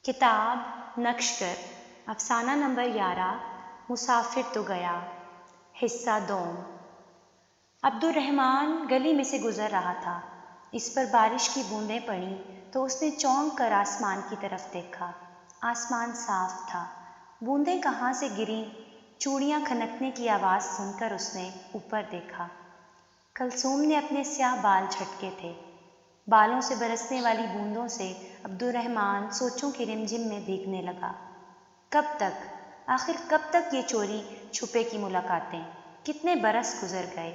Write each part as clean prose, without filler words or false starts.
کتاب نقشگر افسانہ نمبر 11 مسافر تو گیا حصہ دوم۔ عبدالرحمن گلی میں سے گزر رہا تھا۔ اس پر بارش کی بوندیں پڑیں تو اس نے چونک کر آسمان کی طرف دیکھا۔ آسمان صاف تھا۔ بوندیں کہاں سے گریں، چوڑیاں کھنکنے کی آواز سن کر اس نے اوپر دیکھا۔ کلثوم نے اپنے سیاہ بال جھٹکے تھے۔ بالوں سے برسنے والی بوندوں سے عبدالرحمن سوچوں کی رمجم میں بھیگنے لگا۔ کب تک، آخر کب تک یہ چوری چھپے کی ملاقاتیں؟ کتنے برس گزر گئے۔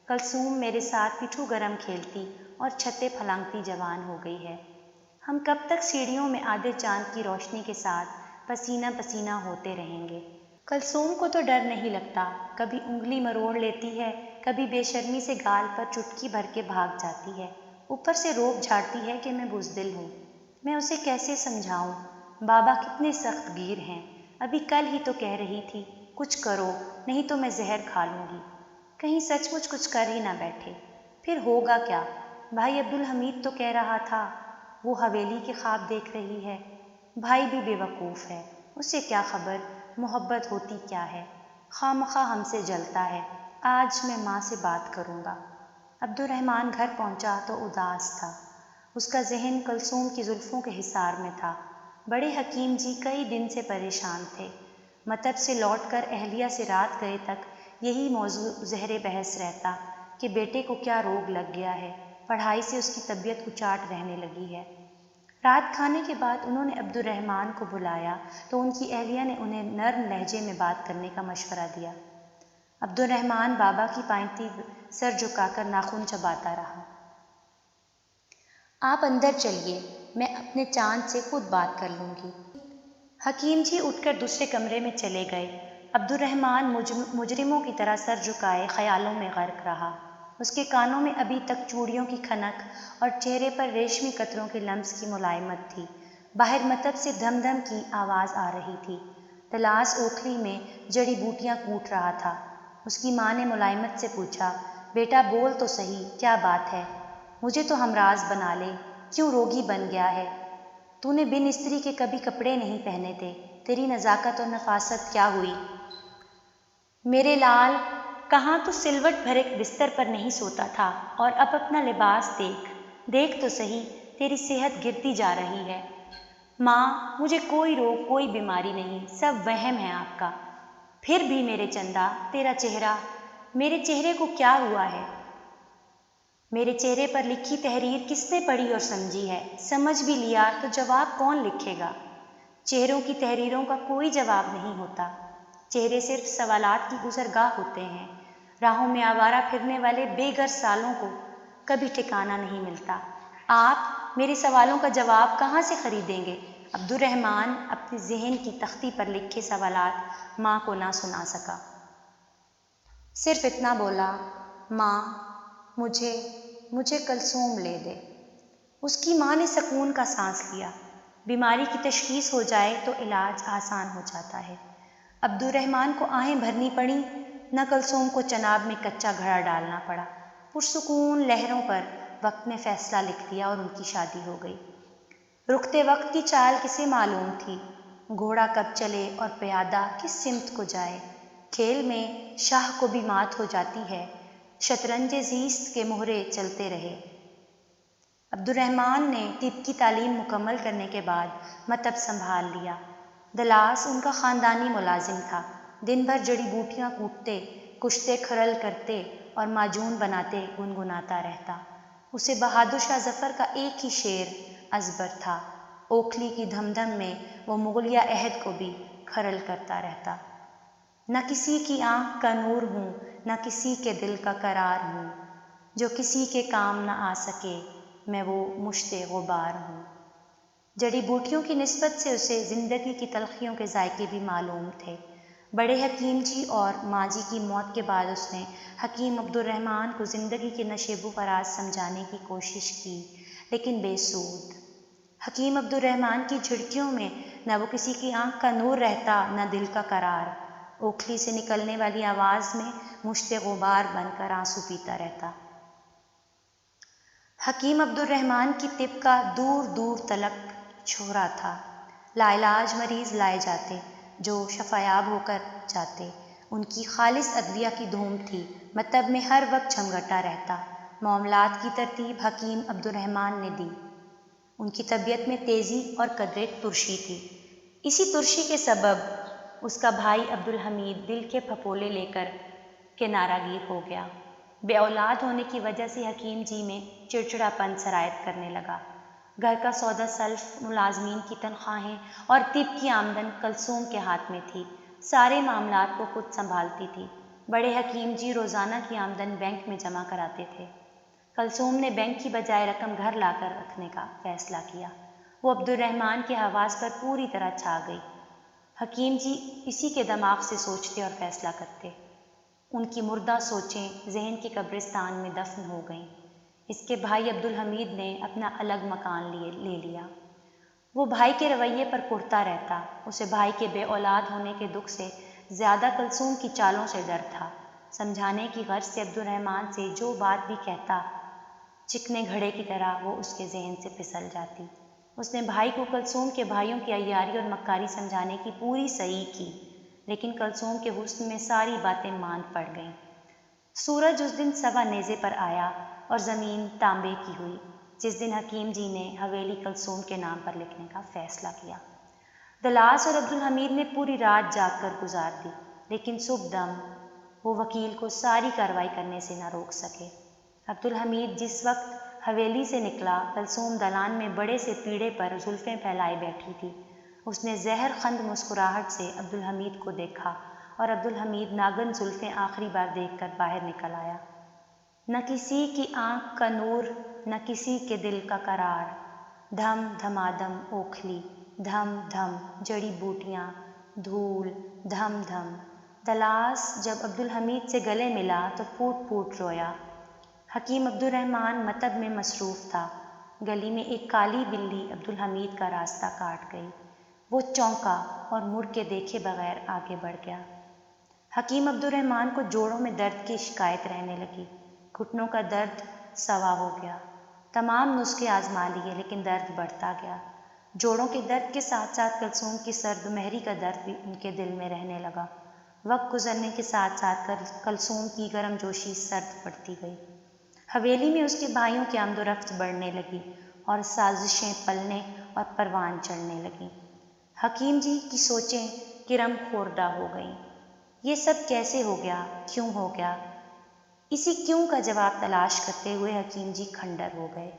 کلثوم میرے ساتھ پٹھو گرم کھیلتی اور چھتے پھلانگتی جوان ہو گئی ہے۔ ہم کب تک سیڑھیوں میں آدھے چاند کی روشنی کے ساتھ پسینہ پسینہ ہوتے رہیں گے۔ کلثوم کو تو ڈر نہیں لگتا، کبھی انگلی مروڑ لیتی ہے، کبھی بے شرمی سے گال پر چٹکی بھر کے بھاگ جاتی ہے، اوپر سے روب جھاڑتی ہے کہ میں بزدل ہوں۔ میں اسے کیسے سمجھاؤں؟ بابا کتنے سخت گیر ہیں، ابھی کل ہی تو کہہ رہی تھی کچھ کرو نہیں تو میں زہر کھا لوں گی۔ کہیں سچ مچ کچھ کر ہی نہ بیٹھے، پھر ہوگا کیا؟ بھائی عبدالحمید تو کہہ رہا تھا وہ حویلی کے خواب دیکھ رہی ہے۔ بھائی بھی بے وقوف ہے، اسے کیا خبر محبت ہوتی کیا ہے، خواہ مخواہ ہم سے جلتا ہے۔ آج میں ماں سے بات کروں گا۔ عبدالرحمن گھر پہنچا تو اداس تھا۔ اس کا ذہن کلثوم کی زلفوں کے حصار میں تھا۔ بڑے حکیم جی کئی دن سے پریشان تھے۔ مطب سے لوٹ کر اہلیہ سے رات گئے تک یہی موضوع زہر بحث رہتا کہ بیٹے کو کیا روگ لگ گیا ہے، پڑھائی سے اس کی طبیعت اچاٹ رہنے لگی ہے۔ رات کھانے کے بعد انہوں نے عبدالرحمن کو بلایا تو ان کی اہلیہ نے انہیں نرم لہجے میں بات کرنے کا مشورہ دیا۔ عبدالرحمن بابا کی پائنتی سر جھکا کر ناخن چباتا رہا۔ آپ اندر چلیے، میں اپنے چاند سے خود بات کر لوں گی۔ حکیم جی اٹھ کر دوسرے کمرے میں چلے گئے۔ عبدالرحمن مجرموں کی طرح سر جھکائے خیالوں میں غرق رہا۔ اس کے کانوں میں ابھی تک چوڑیوں کی کھنک اور چہرے پر ریشمی قطروں کے لمس کی ملائمت تھی۔ باہر مطب سے دھم دھم کی آواز آ رہی تھی۔ دلاس اوکھلی میں جڑی بوٹیاں کوٹ رہا تھا۔ اس کی ماں نے ملائمت سے پوچھا، بیٹا بول تو صحیح، کیا بات ہے؟ مجھے تو ہمراز بنا لے، کیوں روگی بن گیا ہے؟ تو نے بن استری کے کبھی کپڑے نہیں پہنے تھے، تیری نزاکت اور نفاست کیا ہوئی؟ میرے لال، کہاں تو سلوٹ بھرے بستر پر نہیں سوتا تھا، اور اب اپنا لباس دیکھ تو صحیح، تیری صحت گرتی جا رہی ہے۔ ماں، مجھے کوئی روگ کوئی بیماری نہیں، سب وہم ہے آپ کا۔ پھر بھی میرے چندا، تیرا چہرہ، میرے چہرے کو کیا ہوا ہے؟ میرے چہرے پر لکھی تحریر کس نے پڑھی اور سمجھی ہے؟ سمجھ بھی لیا تو جواب کون لکھے گا؟ چہروں کی تحریروں کا کوئی جواب نہیں ہوتا۔ چہرے صرف سوالات کی گزرگاہ ہوتے ہیں۔ راہوں میں آوارہ پھرنے والے بے گھر سالوں کو کبھی ٹھکانہ نہیں ملتا۔ آپ میرے سوالوں کا جواب کہاں سے خریدیں گے؟ عبدالرحمن اپنے ذہن کی تختی پر لکھے سوالات ماں کو نہ سنا سکا۔ صرف اتنا بولا، ماں، مجھے کلثوم لے دے۔ اس کی ماں نے سکون کا سانس لیا۔ بیماری کی تشخیص ہو جائے تو علاج آسان ہو جاتا ہے۔ عبدالرحمن کو آہیں بھرنی پڑیں، نہ کلثوم کو چناب میں کچا گھڑا ڈالنا پڑا۔ پرسکون لہروں پر وقت نے فیصلہ لکھ دیا اور ان کی شادی ہو گئی۔ رکتے وقت کی چال کسے معلوم تھی؟ گھوڑا کب چلے اور پیادہ کس سمت کو جائے؟ کھیل میں شاہ کو بھی مات ہو جاتی ہے، شطرنج زیست کے مہرے چلتے رہے۔ عبدالرحمن نے طب کی تعلیم مکمل کرنے کے بعد مطب سنبھال لیا۔ دلاس ان کا خاندانی ملازم تھا۔ دن بھر جڑی بوٹیاں کوٹتے، کشتے کھرل کرتے اور معجون بناتے گنگناتا رہتا۔ اسے بہادر شاہ ظفر کا ایک ہی شعر ازبر تھا، اوکھلی کی دھم دھم میں وہ مغلیہ عہد کو بھی کھرل کرتا رہتا۔ نہ کسی کی آنکھ کا نور ہوں، نہ کسی کے دل کا قرار ہوں، جو کسی کے کام نہ آ سکے میں وہ مشت غبار ہوں۔ جڑی بوٹیوں کی نسبت سے اسے زندگی کی تلخیوں کے ذائقے بھی معلوم تھے۔ بڑے حکیم جی اور ماں جی کی موت کے بعد اس نے حکیم عبدالرحمن کو زندگی کے نشیب و فراز سمجھانے کی کوشش کی، لیکن بے سود۔ حکیم عبدالرحمن کی جھڑکیوں میں نہ وہ کسی کی آنکھ کا نور رہتا، نہ دل کا قرار۔ اوکھلی سے نکلنے والی آواز میں مشت غبار بن کر آنسو پیتا رہتا۔ حکیم عبدالرحمن کی طب کا دور دور تلک چھوہرا تھا۔ لاعلاج مریض لائے جاتے جو شفایاب ہو کر جاتے۔ ان کی خالص ادویہ کی دھوم تھی، مطب میں ہر وقت جھمگٹا رہتا۔ معاملات کی ترتیب حکیم عبدالرحمن نے دی۔ ان کی طبیعت میں تیزی اور قدرے ترشی تھی۔ اسی ترشی کے سبب اس کا بھائی عبدالحمید دل کے پھپولے لے کر کنارہ گیر ہو گیا۔ بے اولاد ہونے کی وجہ سے حکیم جی میں چڑچڑا پن سرایت کرنے لگا۔ گھر کا سودا سلف، ملازمین کی تنخواہیں اور طب کی آمدن کلثوم کے ہاتھ میں تھی۔ سارے معاملات کو خود سنبھالتی تھی۔ بڑے حکیم جی روزانہ کی آمدن بینک میں جمع کراتے تھے۔ کلثوم نے بینک کی بجائے رقم گھر لا کر رکھنے کا فیصلہ کیا۔ وہ عبدالرحمن کے حواس پر پوری طرح چھا گئی۔ حکیم جی اسی کے دماغ سے سوچتے اور فیصلہ کرتے۔ ان کی مردہ سوچیں ذہن کے قبرستان میں دفن ہو گئیں۔ اس کے بھائی عبدالحمید نے اپنا الگ مکان لے لیا۔ وہ بھائی کے رویے پر کڑتا رہتا۔ اسے بھائی کے بے اولاد ہونے کے دکھ سے زیادہ کلثوم کی چالوں سے ڈر تھا۔ سمجھانے کی غرض سے عبدالرحمن سے جو بات بھی کہتا، چکنے گھڑے کی طرح وہ اس کے ذہن سے پھسل جاتی۔ اس نے بھائی کو کلثوم کے بھائیوں کی عیاری اور مکاری سمجھانے کی پوری صحیح کی، لیکن کلثوم کے حسن میں ساری باتیں ماند پڑ گئیں۔ سورج اس دن سوا نیزے پر آیا اور زمین تانبے کی ہوئی جس دن حکیم جی نے حویلی کلثوم کے نام پر لکھنے کا فیصلہ کیا۔ دلاس اور عبدالحمید نے پوری رات جاگ کر گزار دی، لیکن صبح دم وہ وکیل کو ساری کارروائی کرنے سے نہ روک سکے۔ عبدالحمید جس وقت حویلی سے نکلا، کلثوم دالان میں بڑے سے پیڑے پر زلفیں پھیلائے بیٹھی تھی۔ اس نے زہر خند مسکراہٹ سے عبدالحمید کو دیکھا اور عبدالحمید ناگن زلفیں آخری بار دیکھ کر باہر نکل آیا۔ نہ کسی کی آنکھ کا نور، نہ کسی کے دل کا قرار، دھم دھمادم اوکھلی، دھم دھم جڑی بوٹیاں، دھول، دھم دھم۔ دلاس جب عبدالحمید سے گلے ملا تو پھوٹ پھوٹ رویا۔ حکیم عبدالرحمن مطب میں مصروف تھا۔ گلی میں ایک کالی بلی عبدالحمید کا راستہ کاٹ گئی۔ وہ چونکا اور مڑ کے دیکھے بغیر آگے بڑھ گیا۔ حکیم عبدالرحمن کو جوڑوں میں درد کی شکایت رہنے لگی۔ گھٹنوں کا درد سوا ہو گیا۔ تمام نسخے آزما لیے لیکن درد بڑھتا گیا۔ جوڑوں کے درد کے ساتھ ساتھ کلثوم کی سرد مہری کا درد بھی ان کے دل میں رہنے لگا۔ وقت گزرنے کے ساتھ ساتھ کلثوم کی گرم جوشی سرد پڑتی گئی۔ حویلی میں اس کے بھائیوں کی آمد و رفت بڑھنے لگی اور سازشیں پلنے اور پروان چڑھنے لگیں۔ حکیم جی کی سوچیں کرم خوردہ ہو گئیں۔ یہ سب کیسے ہو گیا؟ کیوں ہو گیا؟ اسی کیوں کا جواب تلاش کرتے ہوئے حکیم جی کھنڈر ہو گئے۔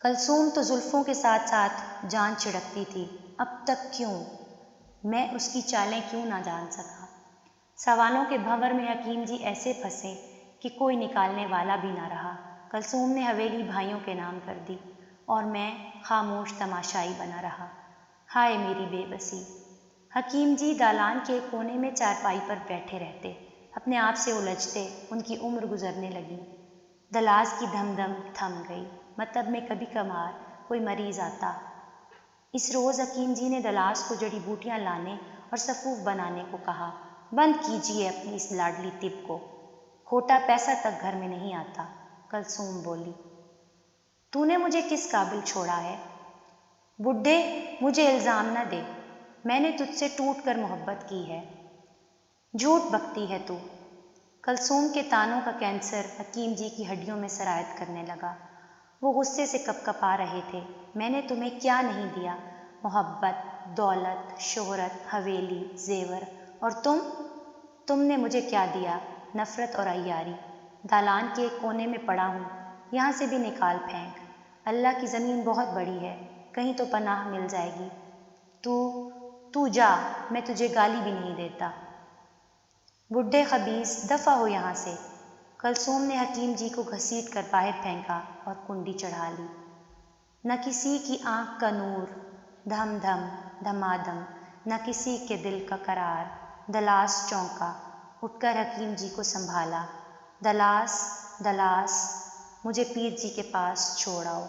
کلثوم تو زلفوں کے ساتھ ساتھ جان چھڑکتی تھی، اب تک کیوں؟ میں اس کی چالیں کیوں نہ جان سکا؟ سوالوں کے بھنور میں حکیم جی ایسے پھنسے کہ کوئی نکالنے والا بھی نہ رہا۔ کلثوم نے حویلی بھائیوں کے نام کر دی اور میں خاموش تماشائی بنا رہا۔ ہائے میری بے بسی! حکیم جی دالان کے ایک کونے میں چارپائی پر بیٹھے رہتے، اپنے آپ سے الجھتے۔ ان کی عمر گزرنے لگی۔ دلاس کی دھم دھم تھم گئی۔ مطب میں کبھی کبھار کوئی مریض آتا۔ اس روز حکیم جی نے دلاس کو جڑی بوٹیاں لانے اور صفوف بنانے کو کہا۔ بند کیجیے اپنی اس لاڈلی طب کو، کھوٹا پیسہ تک گھر میں نہیں آتا۔ کلثوم بولی، تو نے مجھے کس قابل چھوڑا ہے؟ بڈھے مجھے الزام نہ دے، میں نے تجھ سے ٹوٹ کر محبت کی ہے۔ جھوٹ بکتی ہے تو۔ کلثوم کے تانوں کا کینسر حکیم جی کی ہڈیوں میں سرایت کرنے لگا۔ وہ غصے سے کپ کپا رہے تھے۔ میں نے تمہیں کیا نہیں دیا؟ محبت، دولت، شہرت، حویلی، زیور، اور تم نے مجھے کیا دیا؟ نفرت اور عیاری۔ دالان کے ایک کونے میں پڑا ہوں، یہاں سے بھی نکال پھینک۔ اللہ کی زمین بہت بڑی ہے، کہیں تو پناہ مل جائے گی۔ تو جا، میں تجھے گالی بھی نہیں دیتا۔ بڈھے خبیث، دفع ہو یہاں سے۔ کلثوم نے حکیم جی کو گھسیٹ کر باہر پھینکا اور کنڈی چڑھا لی۔ نہ کسی کی آنکھ کا نور، دھم دھم دھمادم، نہ کسی کے دل کا قرار۔ دلاس چونکا، اٹھ کر حکیم جی کو سنبھالا۔ دلاس، دلاس، مجھے پیر جی کے پاس چھوڑ آؤ۔